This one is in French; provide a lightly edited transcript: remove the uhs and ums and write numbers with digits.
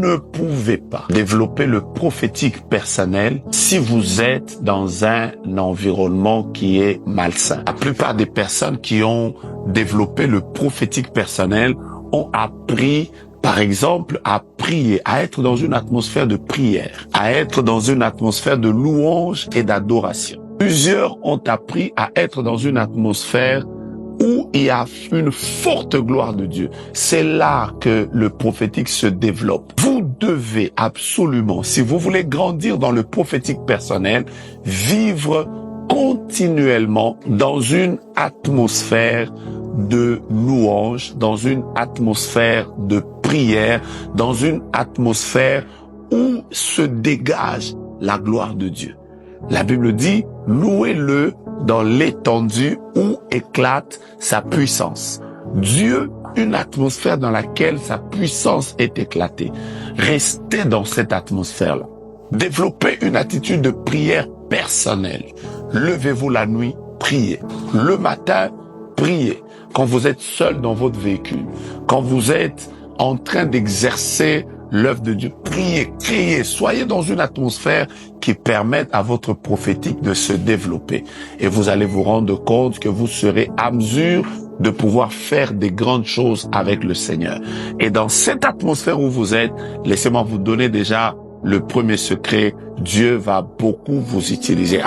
ne pouvez pas développer le prophétique personnel si vous êtes dans un environnement qui est malsain. La plupart des personnes qui ont développé le prophétique personnel ont appris, par exemple, à prier, à être dans une atmosphère de prière, à être dans une atmosphère de louange et d'adoration. Plusieurs ont appris à être dans une atmosphère où il y a une forte gloire de Dieu. C'est là que le prophétique se développe. Vous devez absolument, si vous voulez grandir dans le prophétique personnel, vivre continuellement dans une atmosphère de louange, dans une atmosphère de prière, dans une atmosphère où se dégage la gloire de Dieu. La Bible dit, louez-le dans l'étendue où éclate sa puissance. Dieu, une atmosphère dans laquelle sa puissance est éclatée. Restez dans cette atmosphère-là. Développez une attitude de prière personnelle. Levez-vous la nuit, priez. Le matin, priez. Quand vous êtes seul dans votre véhicule, quand vous êtes en train d'exercer l'œuvre de Dieu, priez, criez, soyez dans une atmosphère qui permette à votre prophétique de se développer. Et vous allez vous rendre compte que vous serez à mesure de pouvoir faire des grandes choses avec le Seigneur. Et dans cette atmosphère où vous êtes, laissez-moi vous donner déjà le premier secret. Dieu va beaucoup vous utiliser.